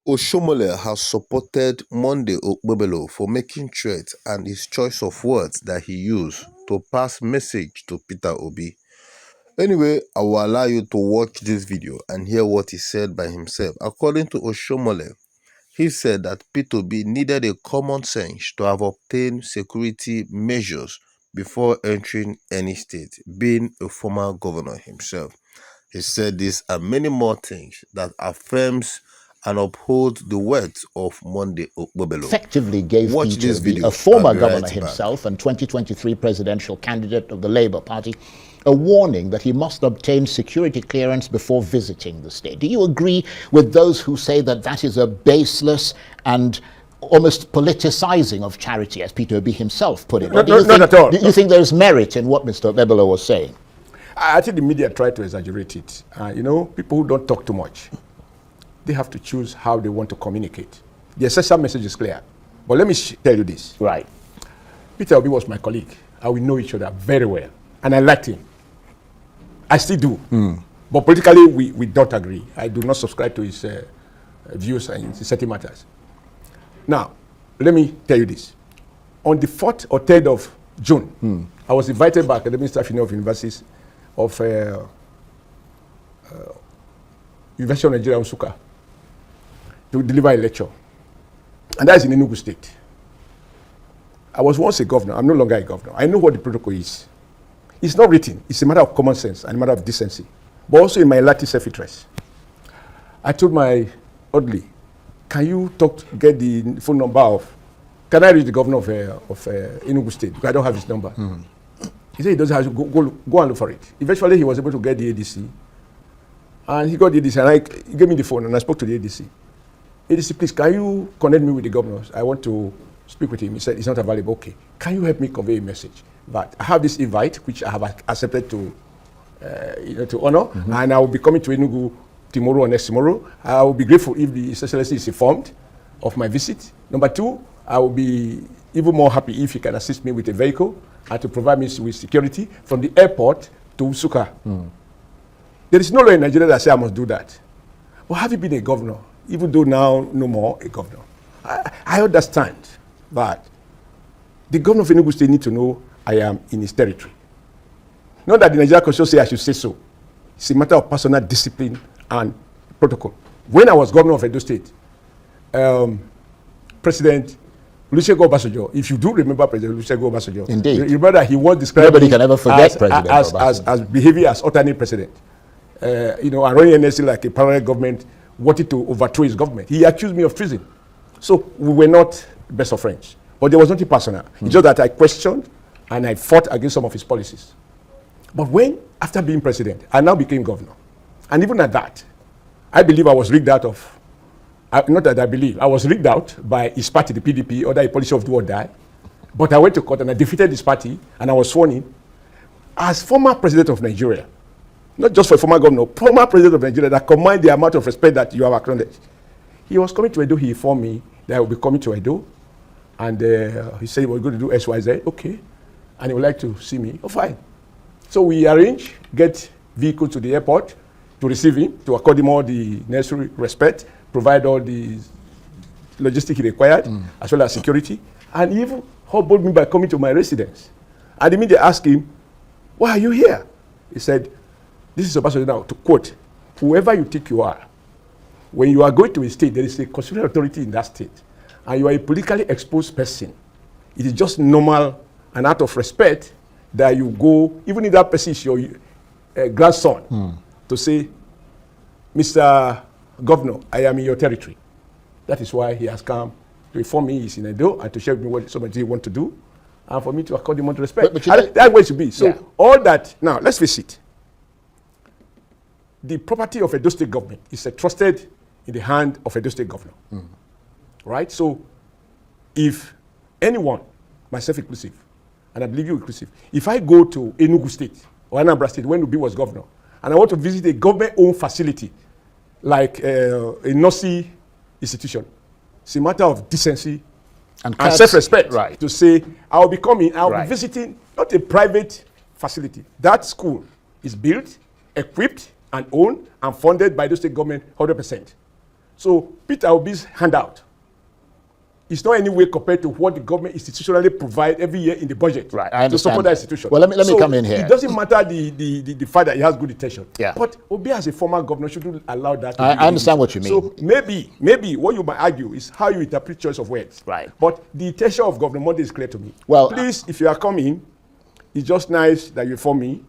Oshiomhole has supported Monday Okpebholo for making threats and his choice of words that he used to pass message to Peter Obi. Anyway, I will allow you to watch this video and hear what he said by himself. According to Oshiomhole, he said that Peter Obi needed a common sense to have obtained security measures before entering any state, being a former governor himself. He said this and many more things that affirms and upholds the words of Monday Okpebholo. Effectively gave Watch Peter this Obi, video. a former I'll be governor right himself and 2023 presidential candidate of the Labour Party, a warning that he must obtain security clearance before visiting the state. Do you agree with those who say that that is a baseless and almost politicizing of charity, as Peter Obi himself put it? Not at all. Do you think there's merit in what Mr. Okpebholo was saying? I think the media tried to exaggerate it. People who don't talk too much, they have to choose how they want to communicate. The essential message is clear. But let me tell you this. Right. Peter Obi was my colleague, and we know each other very well. And I liked him. I still do. But politically, we don't agree. I do not subscribe to his views and his certain matters. Now, let me tell you this. On the 4th or 3rd of June, I was invited by Academic Staff Union of Universities of University of Nigeria, Nsukka, to deliver a lecture. And that is in Enugu State. I was once a governor. I'm no longer a governor. I know what the protocol is. It's not written. It's a matter of common sense and a matter of decency. But also in my latin self-interest. I told my orderly, can you get the phone number of, can I reach the governor of Enugu State? Because I don't have his number. He said he doesn't have to go and look for it. Eventually, he was able to get the ADC. And he got the ADC, and he gave me the phone, and I spoke to the ADC. ADC, please, can you connect me with the governors? I want to speak with him. He said, it's not available. Okay. Can you help me convey a message? But I have this invite, which I have accepted to honor, and I will be coming to Enugu tomorrow or next tomorrow. I will be grateful if the His Excellency is informed of my visit. Number two, I will be even more happy if he can assist me with a vehicle and to provide me with security from the airport to Nsukka. There is no law in Nigeria that says I must do that. But have you been a governor, even though now no more a governor? I understand that the governor of Enugu State needs to know I am in his territory. Not that the Nigerian Constitution says I should say so. It's a matter of personal discipline and protocol. When I was governor of Edo State, President Olusegun Obasanjo, if you do remember President Olusegun Obasanjo, indeed, you remember that he was described nobody can ever forget as behaving as alternate president. And running NSC like a parallel government, wanted to overthrow his government. He accused me of treason. So we were not best of friends. But there was nothing personal. It's just that I questioned and I fought against some of his policies. But when, after being president, I now became governor, and even at that, I believe I was rigged out of, not that I believe, I was rigged out by his party, the PDP, under a policy of do or die. But I went to court and I defeated his party, and I was sworn in as former president of Nigeria. Not just for a former governor, former president of Nigeria that command the amount of respect that you have acknowledged. He was coming to Edo. He informed me that I would be coming to Edo. And he said he was going to do XYZ. Okay. And he would like to see me. Oh, fine. So we arrange, get vehicle to the airport to receive him, to accord him all the necessary respect, provide all the logistics he required, as well as security. And he even humbled me by coming to my residence. And immediately asked him, why are you here? He said, this is Obasanjo now, to quote, whoever you think you are, when you are going to a state, there is a constitutional authority in that state, and you are a politically exposed person. It is just normal and out of respect that you go, even if that person is your grandson, to say, Mr. Governor, I am in your territory. That is why he has come to inform me he's in Edo and to share with me what somebody wants to do, and for me to accord him on respect. But that's where it should be. So all that, now let's face it, the property of Edo State government is trusted in the hand of Edo State governor. Right? So if anyone, myself inclusive, and I believe you inclusive, if I go to Enugu State or Anambra State when Obi was governor, and I want to visit a government-owned facility like a NOSI institution, it's a matter of decency and self-respect to say, I'll be coming, I'll be visiting not a private facility. That school is built, equipped, and owned and funded by the state government 100%. So Peter Obi's handout is not any way compared to what the government institutionally provide every year in the budget Right, I to support understand that that. institution. Well, let me So come in here. It doesn't matter the fact that he has good intention. Yeah. But Obi as a former governor shouldn't allow that to I be the understand issue. what you mean. So maybe what you might argue is how you interpret choice of words. Right. But the intention of Governor Monday is clear to me. Well, please, if you are coming, it's just nice that you inform me.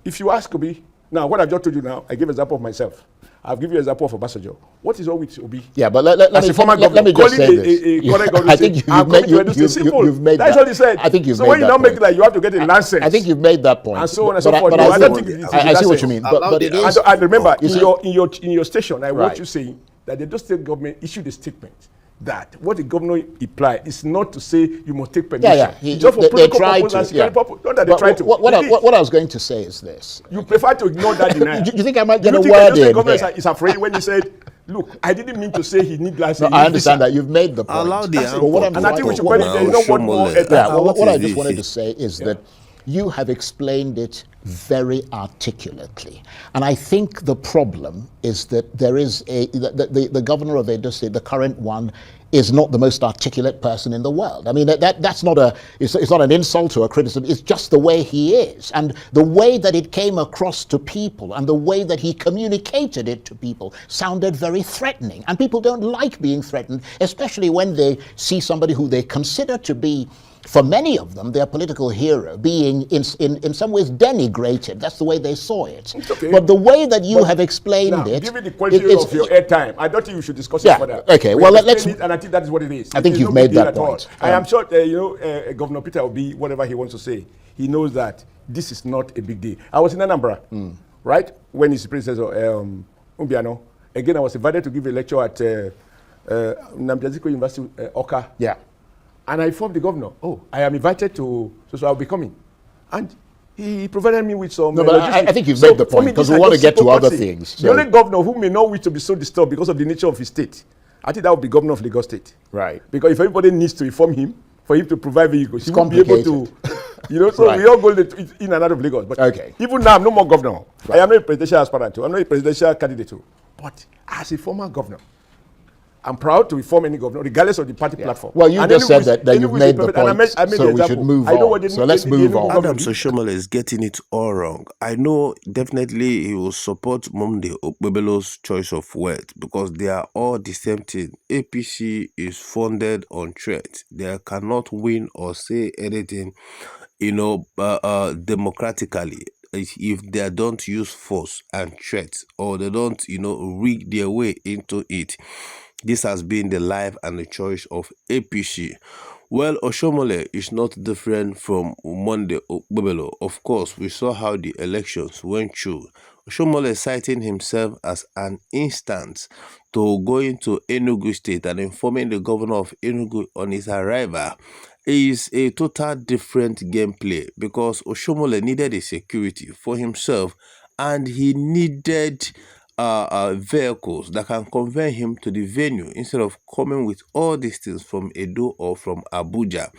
If you ask Obi, now what I just told you now, I gave an example of myself. I've given you an example of Obasanjo. What is wrong with Obi? Yeah, but let As me, a former let governor, me just say calling this. current governor, I think I'm coming to Edo State. Simple. you've made That's that. what he said. I think you've so made when you that now make point. it like you have to get a nonsense. I think you've made that point. And so on and so But forth. I No, I don't think- think it's I see what you nonsense. mean. But it is. I remember You in your station, I Right. want you saying that the Edo State government issued a statement that what the governor implied is not to say you must take permission. Yeah. It's just for They political tried purpose to. and security Yeah. purpose. Not that they But tried to. They did. what I was going to say is this. You prefer to ignore that denial. Do you think I might get Do a you think the word Edo State in government here? is afraid when he said, look, I didn't mean to say he need license. No, I understand that. You've made the point. Allow the But what I'm And I think we should trying- put it there. You know what more? Oshiomhole. Yeah, well, What what I is just this? wanted to say is that you have explained it very articulately. And I think the problem is that there is the governor of Edo State, the current one, is not the most articulate person in the world. I mean, that's not it's not an insult or a criticism, it's just the way he is. And the way that it came across to people and the way that he communicated it to people sounded very threatening. And people don't like being threatened, especially when they see somebody who they consider to be, for many of them, their political hero being in some ways denigrated. That's the way they saw it. Okay. But the way that you have explained Now, it, given the quality it's- of your airtime, I don't think we should discuss Yeah, it further. okay, We well, have let's- explained it, and I think that is what it is. I think It is you've no made big deal that at all. point. I am sure, Governor Peter Obi, whatever he wants to say, he knows that this is not a big deal. I was in Anambra, right, when he's the president of Umbiano. Again, I was invited to give a lecture at Namjaziko University, Oka. yeah. And I informed the governor, I am invited to, so I'll be coming. And he provided me with some. No, but I think you've made the point, because we want to get to other things. The only governor who may not wish to be so disturbed because of the nature of his state, I think that would be governor of Lagos State. Right. Because if everybody needs to inform him, for him to provide vehicles, he won't be able to, so Right. we all go in and out of Lagos. But Okay. even now, I'm no more governor. I am not a presidential aspirant too. I'm not a presidential candidate too. But as a former governor, I'm proud to inform any governor, regardless of the party platform. Well, you And just any said which- that any you've which made the is perfect. And point, I made so the we should example. move I know on. what the- So let's the- move the- on. Adam Oshiomhole is getting it all wrong. I know definitely he will support Monday Okpebholo's choice of words because they are all the same thing. APC is funded on threat. They cannot win or say anything, democratically if they don't use force and threat, or they don't, rig their way into it. This has been the life and the choice of APC. Well, Oshiomhole is not different from Monday Okpebholo. Of course, we saw how the elections went through. Oshiomhole citing himself as an instance to going to Enugu State and informing the governor of Enugu on his arrival is a total different gameplay, because Oshiomhole needed a security for himself and he needed vehicles that can convey him to the venue instead of coming with all these things from Edo or from Abuja.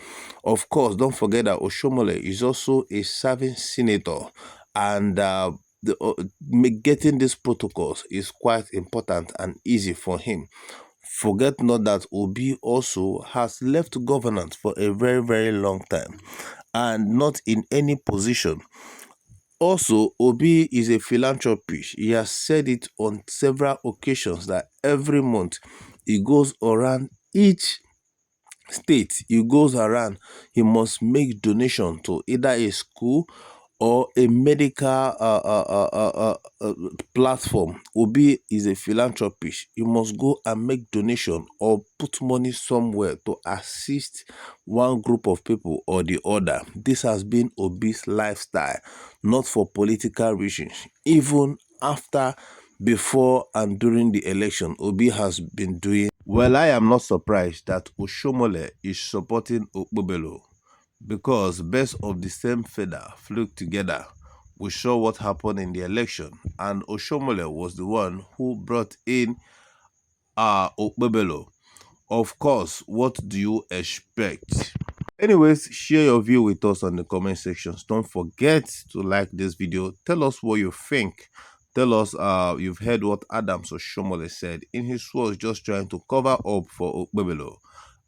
Of course, don't forget that Oshiomhole is also a serving senator, and getting these protocols is quite important and easy for him. Forget not that Obi also has left governance for a very, very long time and not in any position. Also, Obi is a philanthropist. He has said it on several occasions that every month he goes around each state, he goes around, he must make donation to either a school or a medical platform. Obi is a philanthropist. You must go and make donation or put money somewhere to assist one group of people or the other. This has been Obi's lifestyle, not for political reasons. Even after, before and during the election, Obi has been doing well. I am not surprised that Oshiomhole is supporting Okpebholo, because birds of the same feather flock together. We saw what happened in the election, and Oshiomhole was the one who brought in Okpebholo. Of course, what do you expect? Anyways, share your view with us on the comment sections. Don't forget to like this video. Tell us what you think. Tell us, you've heard what Adams Oshiomhole said. In his words, just trying to cover up for Okpebholo.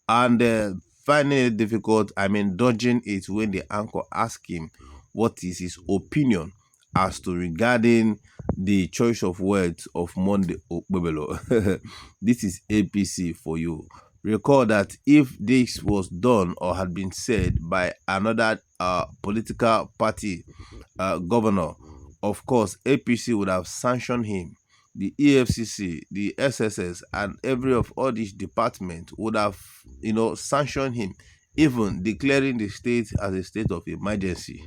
And finding it difficult, dodging it when the anchor asked him what is his opinion as to regarding the choice of words of Monday Okpebholo. This is APC for you. Recall that if this was done or had been said by another political party governor, of course, APC would have sanctioned him. The EFCC, the SSS, and every of all these departments would have, sanctioned him, even declaring the state as a state of emergency.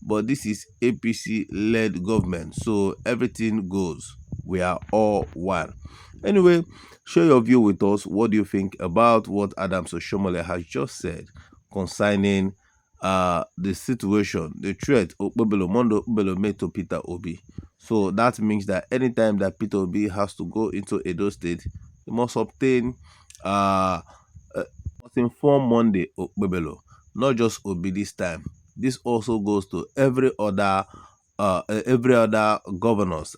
But this is APC-led government, so everything goes. We are all one. Anyway, share your view with us. What do you think about what Adams Oshiomhole has just said concerning the situation, the threat Mondo Okpebholo made to Peter Obi? So that means that anytime that Peter Obi has to go into Edo State, he must obtain must inform Monday Okpebholo, not just Obi this time. This also goes to every other governors,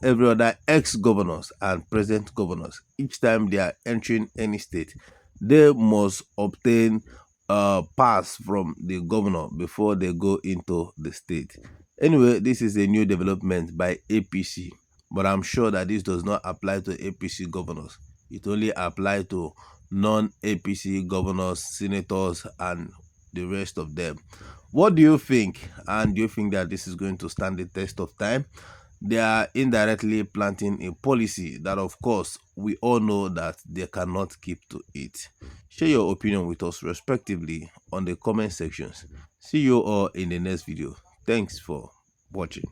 every other ex-governors and present governors. Each time they are entering any state, they must obtain pass from the governor before they go into the state. Anyway, this is a new development by APC, but I'm sure that this does not apply to APC governors. It only applies to non-APC governors, senators, and the rest of them. What do you think? And do you think that this is going to stand the test of time? They are indirectly planting a policy that, of course, we all know that they cannot keep to it. Share your opinion with us respectively on the comment sections. See you all in the next video. Thanks for watching.